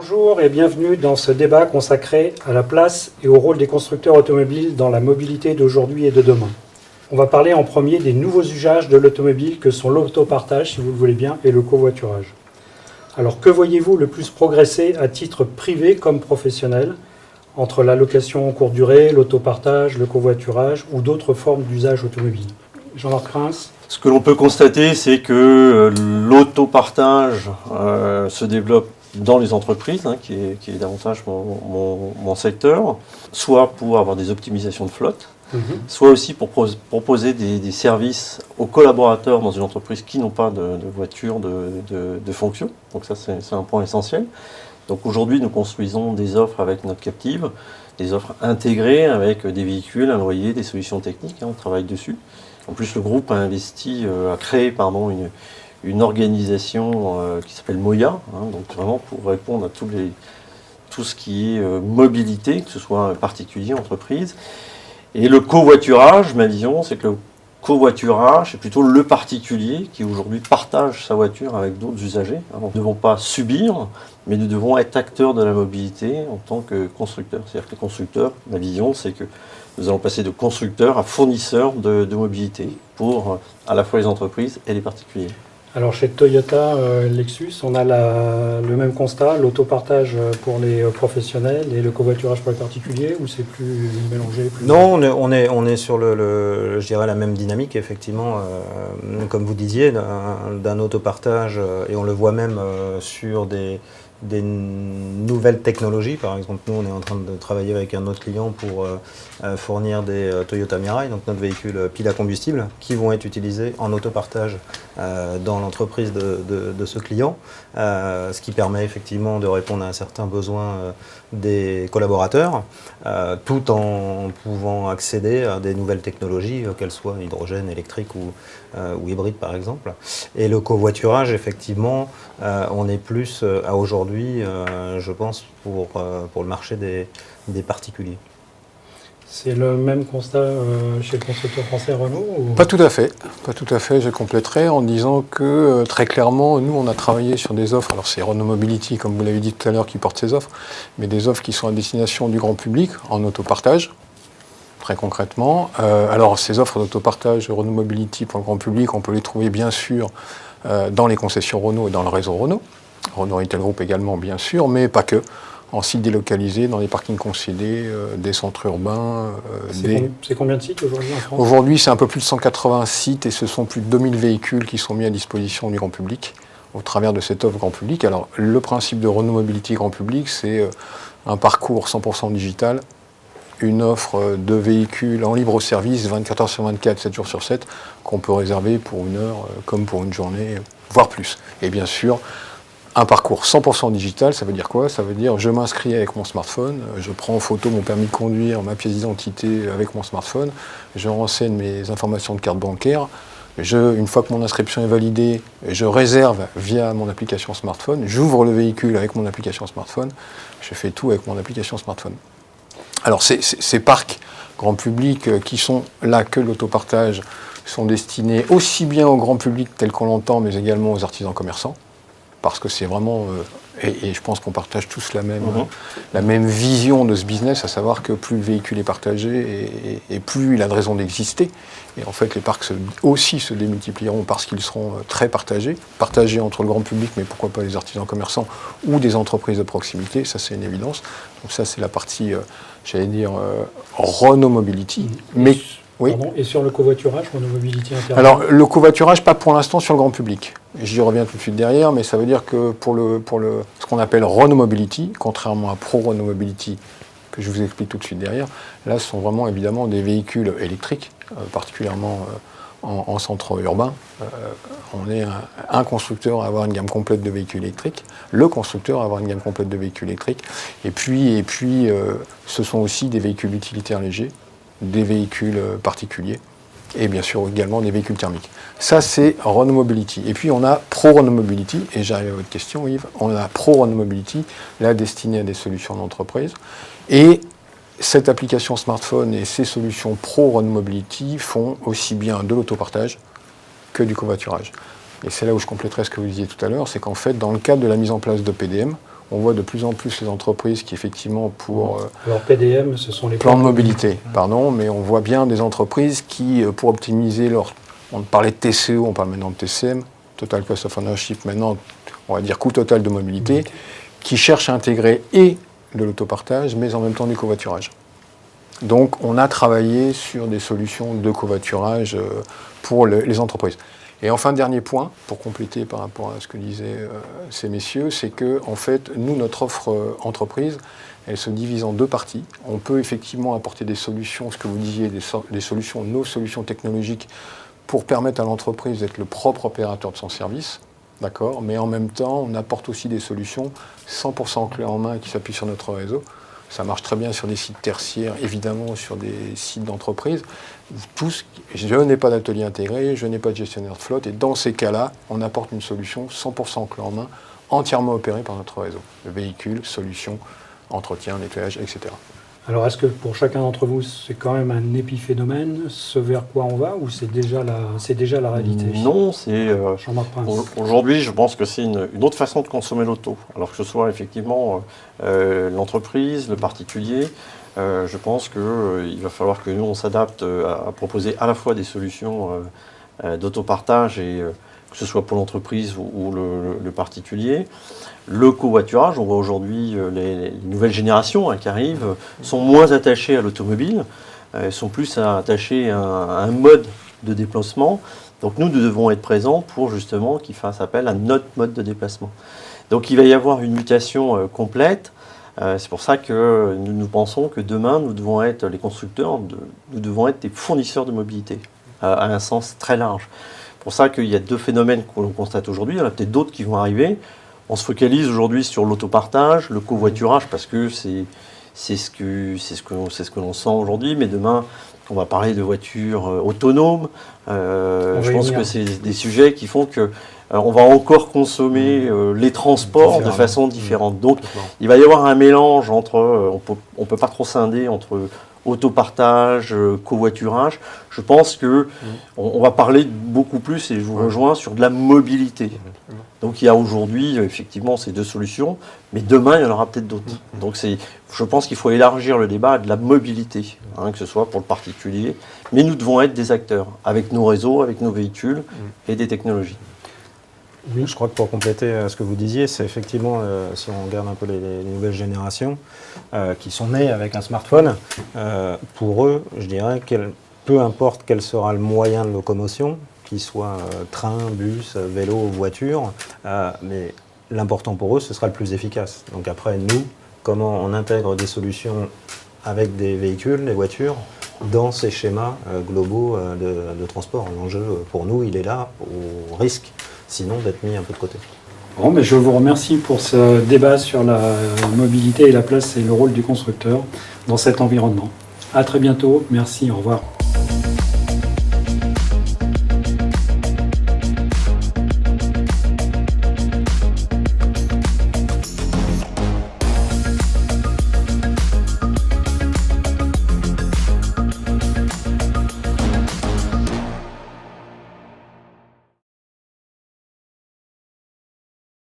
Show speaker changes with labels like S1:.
S1: Bonjour et bienvenue dans ce débat consacré à la place et au rôle des constructeurs automobiles dans la mobilité d'aujourd'hui et de demain. On va parler en premier des nouveaux usages de l'automobile que sont l'autopartage, si vous le voulez bien, et le covoiturage. Alors que voyez-vous le plus progresser à titre privé comme professionnel entre la location courte durée, l'autopartage, le covoiturage ou d'autres formes d'usage automobile? Jean-Marc Reims.
S2: Ce que l'on peut constater, c'est que l'autopartage se développe dans les entreprises, qui est davantage mon secteur, soit pour avoir des optimisations de flotte, soit aussi pour proposer des services aux collaborateurs dans une entreprise qui n'ont pas de voiture de fonction. Donc ça, c'est un point essentiel. Donc aujourd'hui, nous construisons des offres avec notre captive, des offres intégrées avec des véhicules, un loyer, des solutions techniques, on travaille dessus. En plus, le groupe a créé une organisation qui s'appelle Moya, donc vraiment pour répondre à tout ce qui est mobilité, que ce soit particulier, entreprise. Et le covoiturage, ma vision, c'est que le covoiturage, c'est plutôt le particulier qui aujourd'hui partage sa voiture avec d'autres usagers. Nous ne devons pas subir, mais nous devons être acteurs de la mobilité en tant que constructeurs. C'est-à-dire que les constructeurs, ma vision, c'est que nous allons passer de constructeurs à fournisseurs de mobilité pour à la fois les entreprises et les particuliers.
S1: Alors chez Toyota, Lexus, on a le même constat, l'autopartage pour les professionnels et le covoiturage pour les particuliers, ou c'est plus mélangé
S3: Non, on est sur je dirais la même dynamique, effectivement, comme vous disiez, d'un autopartage, et on le voit même sur des nouvelles technologies. Par exemple, nous, on est en train de travailler avec un autre client pour fournir des Toyota Mirai, donc notre véhicule pile à combustible, qui vont être utilisés en autopartage dans l'entreprise de ce client, ce qui permet effectivement de répondre à un certain besoin des collaborateurs, tout en pouvant accéder à des nouvelles technologies, qu'elles soient hydrogène, électrique ou hybride par exemple. Et le covoiturage, effectivement, on est plus à aujourd'hui, je pense, pour le marché des particuliers.
S1: C'est le même constat chez le constructeur français Renault ou...
S4: Pas tout à fait. Je compléterai en disant que très clairement, nous, on a travaillé sur des offres. Alors c'est Renault Mobility, comme vous l'avez dit tout à l'heure, qui porte ces offres, mais des offres qui sont à destination du grand public en autopartage, très concrètement. Alors ces offres d'autopartage Renault Mobility pour le grand public, on peut les trouver bien sûr dans les concessions Renault et dans le réseau Renault. Renault Retail Group également, bien sûr, mais pas que. En sites délocalisés, dans les parkings concédés, des centres urbains.
S1: C'est combien de sites aujourd'hui en France?
S4: Aujourd'hui, c'est un peu plus de 180 sites et ce sont plus de 2000 véhicules qui sont mis à disposition du grand public au travers de cette offre grand public. Alors, le principe de Renault Mobility grand public, c'est un parcours 100% digital, une offre de véhicules en libre service 24 heures sur 24, 7 jours sur 7, qu'on peut réserver pour une heure comme pour une journée, voire plus. Et bien sûr, un parcours 100% digital, ça veut dire quoi? Ça veut dire je m'inscris avec mon smartphone, je prends en photo mon permis de conduire, ma pièce d'identité avec mon smartphone, je renseigne mes informations de carte bancaire, une fois que mon inscription est validée, je réserve via mon application smartphone, j'ouvre le véhicule avec mon application smartphone, je fais tout avec mon application smartphone. Alors ces parcs grand public qui sont là que l'autopartage sont destinés aussi bien au grand public tel qu'on l'entend, mais également aux artisans commerçants. Parce que c'est vraiment, et je pense qu'on partage tous la même vision de ce business, à savoir que plus le véhicule est partagé et plus il a de raison d'exister. Et en fait, les parcs aussi se démultiplieront parce qu'ils seront très partagés entre le grand public, mais pourquoi pas les artisans commerçants ou des entreprises de proximité, ça c'est une évidence. Donc ça c'est la partie, Renault Mobility. Mais, oui.
S1: Pardon, et sur le covoiturage, Renault Mobility interne?
S4: Alors, le covoiturage, pas pour l'instant sur le grand public. J'y reviens tout de suite derrière, mais ça veut dire que pour ce qu'on appelle Renault Mobility, contrairement à Pro Renault Mobility, que je vous explique tout de suite derrière, là, ce sont vraiment évidemment des véhicules électriques, particulièrement en centre urbain. On est un constructeur à avoir une gamme complète de véhicules électriques, le constructeur à avoir une gamme complète de véhicules électriques, et puis ce sont aussi des véhicules utilitaires légers, des véhicules particuliers et bien sûr également des véhicules thermiques. Ça c'est Renault Mobility. Et puis on a Pro Renault Mobility, et j'arrive à votre question Yves, on a Pro Renault Mobility, là destinée à des solutions d'entreprise. Et cette application smartphone et ces solutions Pro Renault Mobility font aussi bien de l'autopartage que du covoiturage. Et c'est là où je compléterai ce que vous disiez tout à l'heure, c'est qu'en fait dans le cadre de la mise en place de PDM, on voit de plus en plus les entreprises qui effectivement pour...
S1: Alors PDM, ce sont les
S4: plans de mobilité, pardon, mais on voit bien des entreprises qui, pour optimiser leur... On parlait de TCO, on parle maintenant de TCM, Total Cost of Ownership, maintenant, on va dire coût total de mobilité, qui cherchent à intégrer et de l'autopartage, mais en même temps du covoiturage. Donc, on a travaillé sur des solutions de covoiturage pour les entreprises. Et enfin, dernier point, pour compléter par rapport à ce que disaient ces messieurs, c'est que, en fait, nous, notre offre entreprise, elle se divise en deux parties. On peut effectivement apporter des solutions, ce que vous disiez, des solutions, nos solutions technologiques, pour permettre à l'entreprise d'être le propre opérateur de son service, d'accord. Mais en même temps, on apporte aussi des solutions 100% clés en main qui s'appuient sur notre réseau. Ça marche très bien sur des sites tertiaires, évidemment sur des sites d'entreprise. Je n'ai pas d'atelier intégré, je n'ai pas de gestionnaire de flotte, et dans ces cas-là, on apporte une solution 100% clé en main, entièrement opérée par notre réseau. Le véhicule, solution, entretien, nettoyage, etc.
S1: Alors, est-ce que pour chacun d'entre vous, c'est quand même un épiphénomène, ce vers quoi on va, ou c'est déjà la réalité?
S2: Non, c'est...
S1: Jean-Marc Prince.
S2: Aujourd'hui, je pense que c'est une autre façon de consommer l'auto. Alors que ce soit effectivement l'entreprise, le particulier, je pense qu'il va falloir que nous, on s'adapte à proposer à la fois des solutions d'autopartage, et que ce soit pour l'entreprise ou le particulier. Le covoiturage, on voit aujourd'hui les nouvelles générations qui arrivent, sont moins attachées à l'automobile, sont plus attachées à un mode de déplacement. Donc nous devons être présents pour justement qu'ils fassent appel à notre mode de déplacement. Donc il va y avoir une mutation complète. C'est pour ça que nous pensons que demain, nous devons être les constructeurs, nous devons être des fournisseurs de mobilité, à un sens très large. C'est pour ça qu'il y a deux phénomènes que l'on constate aujourd'hui, il y en a peut-être d'autres qui vont arriver. On se focalise aujourd'hui sur l'autopartage, le covoiturage, parce que c'est ce que l'on sent aujourd'hui, mais demain, on va parler de voitures autonomes. Je pense que c'est des sujets qui font que on va encore consommer les transports de façon différente. Donc, il va y avoir un mélange entre, on peut pas trop scinder entre autopartage, covoiturage. Je pense que on va parler beaucoup plus, et je vous rejoins, sur de la mobilité. Donc il y a aujourd'hui effectivement ces deux solutions, mais demain il y en aura peut-être d'autres. Donc je pense qu'il faut élargir le débat à de la mobilité, que ce soit pour le particulier, mais nous devons être des acteurs, avec nos réseaux, avec nos véhicules et des technologies.
S3: Oui, je crois que pour compléter ce que vous disiez, c'est effectivement, si on regarde un peu les nouvelles générations qui sont nées avec un smartphone, pour eux, je dirais, peu importe quel sera le moyen de locomotion, qu'il soit train, bus, vélo, voiture, mais l'important pour eux, ce sera le plus efficace. Donc après, nous, comment on intègre des solutions avec des véhicules, des voitures, dans ces schémas globaux de transport. L'enjeu, pour nous, il est là, au risque, sinon d'être mis un peu de côté.
S1: Bon, mais je vous remercie pour ce débat sur la mobilité et la place et le rôle du constructeur dans cet environnement. À très bientôt, merci, au revoir.